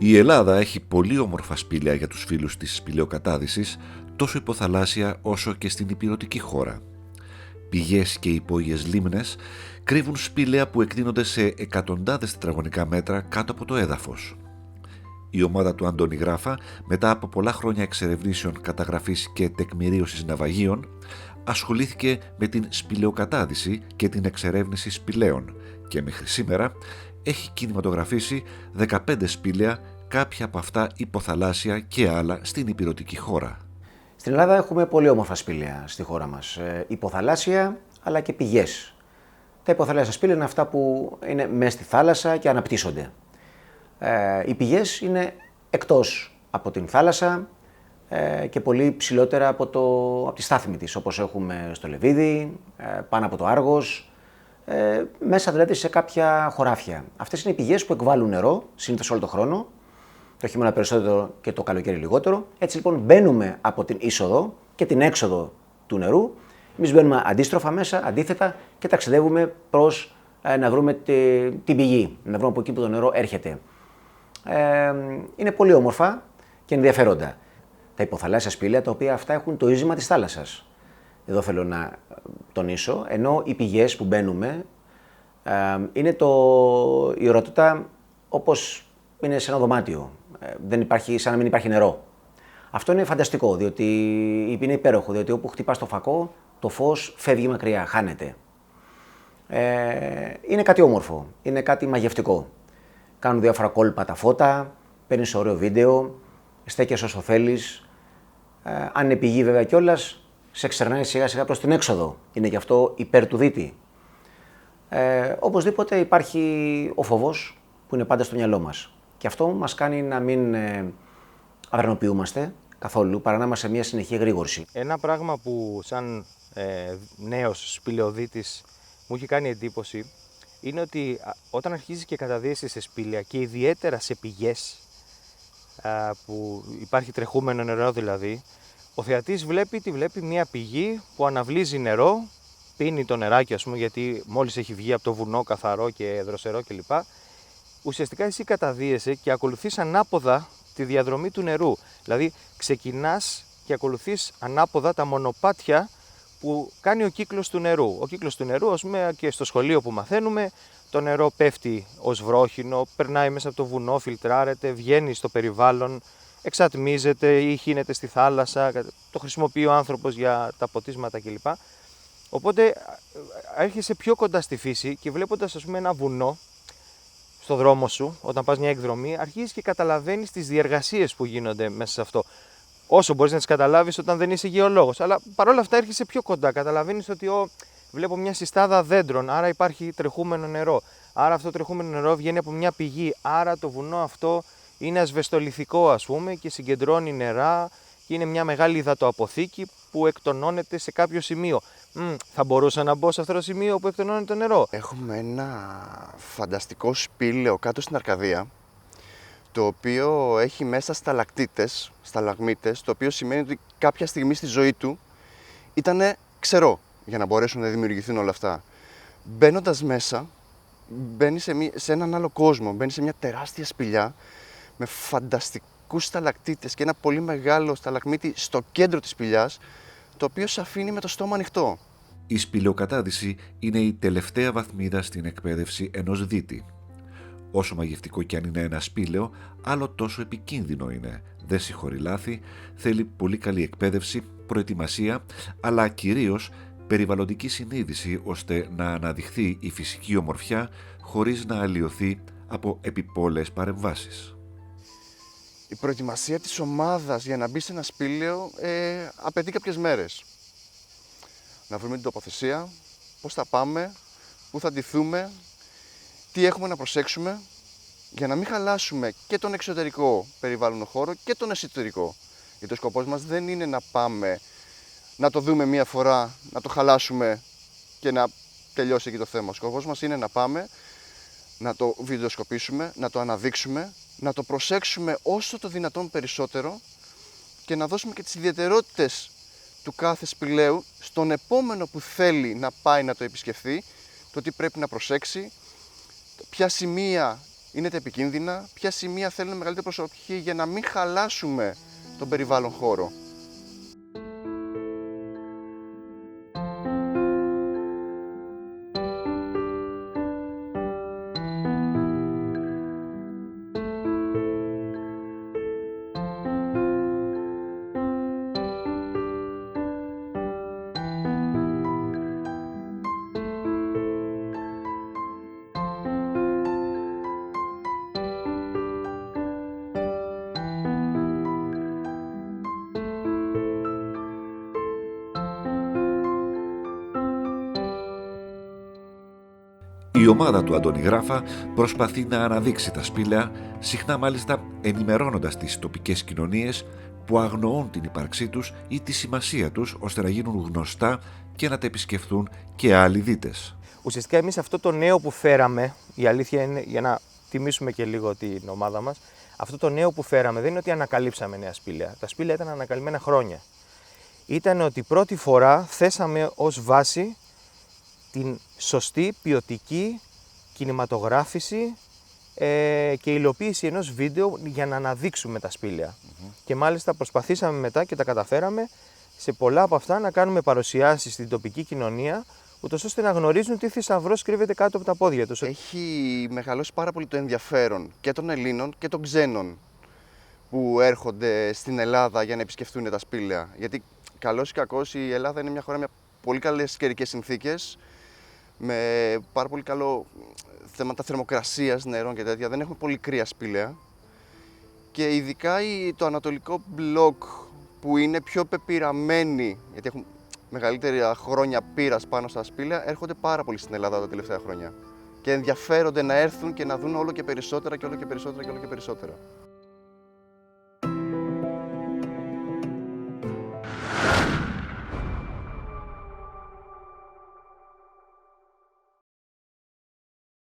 Η Ελλάδα έχει πολύ όμορφα σπήλαια για τους φίλους της σπηλαιοκατάδυσης, τόσο υποθαλάσσια όσο και στην ηπειρωτική χώρα. Πηγές και υπόγειες λίμνες κρύβουν σπήλαια που εκτείνονται σε εκατοντάδες τετραγωνικά μέτρα κάτω από το έδαφος. Η ομάδα του Αντώνη Γράφα, μετά από πολλά χρόνια εξερευνήσεων, καταγραφής και τεκμηρίωσης ναυαγίων, ασχολήθηκε με την σπηλαιοκατάδυση και την εξερεύνηση σπηλαίων και μέχρι σήμερα έχει κινηματογραφήσει 15 σπήλαια, κάποια από αυτά υποθαλάσσια και άλλα στην ηπειρωτική χώρα. Στην Ελλάδα έχουμε πολύ όμορφα σπήλαια στη χώρα μας, υποθαλάσσια αλλά και πηγές. Τα υποθαλάσσια σπήλαια είναι αυτά που είναι μέσα στη θάλασσα και αναπτύσσονται. Οι πηγές είναι εκτός από την θάλασσα και πολύ ψηλότερα από τη στάθμη της, όπως έχουμε στο Λεβίδι, πάνω από το Άργος, μέσα δηλαδή σε κάποια χωράφια. Αυτές είναι οι πηγές που εκβάλλουν νερό, συνήθως όλο τον χρόνο, το χειμώνα περισσότερο και το καλοκαίρι λιγότερο. Έτσι λοιπόν μπαίνουμε από την είσοδο και την έξοδο του νερού. Εμείς μπαίνουμε αντίστροφα μέσα, αντίθετα και ταξιδεύουμε προς να βρούμε την πηγή, να βρούμε από εκεί που το νερό έρχεται. Είναι πολύ όμορφα και ενδιαφέροντα. Τα υποθαλάσσια σπήλαια, τα οποία αυτά έχουν το ίζημα της θάλασσας. Εδώ θέλω να τονίσω, ενώ οι πηγές που μπαίνουμε είναι η ορατότητα όπως είναι σε ένα δωμάτιο. Δεν υπάρχει, σαν να μην υπάρχει νερό. Αυτό είναι φανταστικό, διότι είναι υπέροχο, διότι όπου χτυπάς το φακό, το φως φεύγει μακριά, χάνεται. Είναι κάτι όμορφο, είναι κάτι μαγευτικό. Κάνουν διάφορα κόλπα τα φώτα, παίρνεις ωραίο βίντεο, στέκεσαι όσο θέλεις. Αν είναι πηγή βέβαια κιόλας, σε ξερνάει σιγά σιγά προς την έξοδο. Είναι γι' αυτό υπέρ του δίτη. Οπωσδήποτε υπάρχει ο φόβος που είναι πάντα στο μυαλό μας. Και αυτό μας κάνει να μην αδρανοποιούμαστε καθόλου, παρά να είμαστε σε μια συνεχή εγρήγορση. Ένα πράγμα που σαν νέος σπηλαιοδίτης μου έχει κάνει εντύπωση είναι ότι όταν αρχίζεις και καταδύεσαι σε σπήλαια και ιδιαίτερα σε πηγές που υπάρχει τρεχούμενο νερό δηλαδή, ο θεατής βλέπει μια πηγή που αναβλύζει νερό, πίνει το νεράκι ας πούμε γιατί μόλις έχει βγει από το βουνό καθαρό και δροσερό κλπ. Ουσιαστικά εσύ καταδύεσαι και ακολουθείς ανάποδα τη διαδρομή του νερού. Δηλαδή ξεκινάς και ακολουθείς ανάποδα τα μονοπάτια που κάνει ο κύκλος του νερού. Ο κύκλος του νερού, ας πούμε, και στο σχολείο που μαθαίνουμε, το νερό πέφτει ως βρόχινο, περνάει μέσα από το βουνό, φιλτράρεται, βγαίνει στο περιβάλλον, εξατμίζεται ή χύνεται στη θάλασσα, το χρησιμοποιεί ο άνθρωπος για τα ποτίσματα κλπ. Οπότε έρχεσαι πιο κοντά στη φύση και βλέποντας ας πούμε ένα βουνό στο δρόμο σου, όταν πας μια εκδρομή, αρχίζεις και καταλαβαίνεις τις διεργασίες που γίνονται μέσα σε αυτό. Όσο μπορείς να τις καταλάβεις όταν δεν είσαι γεωλόγος. Αλλά παρόλα αυτά έρχεσαι πιο κοντά. Καταλαβαίνεις ότι βλέπω μια συστάδα δέντρων, άρα υπάρχει τρεχούμενο νερό. Άρα αυτό το τρεχούμενο νερό βγαίνει από μια πηγή. Άρα το βουνό αυτό είναι ασβεστολιθικό, ας πούμε, και συγκεντρώνει νερά και είναι μια μεγάλη υδατοαποθήκη που εκτονώνεται σε κάποιο σημείο. Θα μπορούσα να μπω σε αυτό το σημείο που εκτονώνεται το νερό. Έχουμε ένα φανταστικό σπήλαιο κάτω στην Αρκαδία, το οποίο έχει μέσα σταλαγμίτες, το οποίο σημαίνει ότι κάποια στιγμή στη ζωή του ήταν ξερό για να μπορέσουν να δημιουργηθούν όλα αυτά. Μπαίνοντας μέσα, μπαίνει σε έναν άλλο κόσμο, μπαίνει σε μια τεράστια σπηλιά με φανταστικούς σταλακτίτες και ένα πολύ μεγάλο σταλαγμίτι στο κέντρο της σπηλιάς, το οποίο σε αφήνει με το στόμα ανοιχτό. Η σπηλαιοκατάδυση είναι η τελευταία βαθμίδα στην εκπαίδευση ενός δίτη. Όσο μαγευτικό κι αν είναι ένα σπήλαιο, άλλο τόσο επικίνδυνο είναι. Δεν συγχωρεί λάθη, θέλει πολύ καλή εκπαίδευση, προετοιμασία, αλλά κυρίως περιβαλλοντική συνείδηση ώστε να αναδειχθεί η φυσική ομορφιά χωρίς να αλλοιωθεί από επιπόλαιες παρεμβάσεις. Η προετοιμασία της ομάδας για να μπει σε ένα σπήλαιο απαιτεί κάποιες μέρες. Να βρούμε την τοποθεσία, πώς θα πάμε, πού θα ντυθούμε, τι έχουμε να προσέξουμε για να μην χαλάσουμε και τον εξωτερικό περιβάλλον χώρο και τον εσωτερικό. Γιατί ο σκοπός μας δεν είναι να πάμε να το δούμε μία φορά, να το χαλάσουμε και να τελειώσει εκεί το θέμα. Ο σκοπός μας είναι να πάμε, να το βιντεοσκοπήσουμε, να το αναδείξουμε, να το προσέξουμε όσο το δυνατόν περισσότερο και να δώσουμε και τις ιδιαιτερότητες του κάθε σπηλαίου στον επόμενο που θέλει να πάει να το επισκεφθεί, το τι πρέπει να προσέξει, ποια σημεία είναι τα επικίνδυνα, ποια σημεία θέλουν μεγαλύτερη προσοχή για να μην χαλάσουμε τον περιβάλλον χώρο. Η ομάδα του Αντώνη Γράφα προσπαθεί να αναδείξει τα σπήλαια, συχνά μάλιστα ενημερώνοντας τις τοπικές κοινωνίες που αγνοούν την ύπαρξή τους ή τη σημασία τους, ώστε να γίνουν γνωστά και να τα επισκεφθούν και άλλοι δίτες. Ουσιαστικά εμείς αυτό το νέο που φέραμε, η αλήθεια είναι, για να τιμήσουμε και λίγο την ομάδα μας, αυτό το νέο που φέραμε δεν είναι ότι ανακαλύψαμε νέα σπήλαια. Τα σπήλαια ήταν ανακαλυμμένα χρόνια. Ήταν ότι πρώτη φορά θέσαμε ως βάση την σωστή ποιοτική κινηματογράφηση και υλοποίηση ενός βίντεο για να αναδείξουμε τα σπήλαια. Και μάλιστα προσπαθήσαμε μετά και τα καταφέραμε σε πολλά από αυτά να κάνουμε παρουσιάσεις στην τοπική κοινωνία, ούτως ώστε να γνωρίζουν τι θησαυρός κρύβεται κάτω από τα πόδια τους. Έχει μεγαλώσει πάρα πολύ το ενδιαφέρον και των Ελλήνων και των ξένων που έρχονται στην Ελλάδα για να επισκεφτούν τα σπήλαια. Γιατί καλώς ή κακώς η Ελλάδα είναι μια χώρα με πολύ καλές καιρικές συνθήκες, με πάρα πολύ καλό θέματα θερμοκρασίας, νερών και τέτοια. Δεν έχουμε πολύ κρύα σπήλαια. Και ειδικά το ανατολικό μπλοκ που είναι πιο πεπειραμένοι, γιατί έχουν μεγαλύτερα χρόνια πείρας πάνω στα σπήλαια, έρχονται πάρα πολύ στην Ελλάδα τα τελευταία χρόνια. Και ενδιαφέρονται να έρθουν και να δουν όλο και περισσότερα και όλο και περισσότερα και όλο και περισσότερα.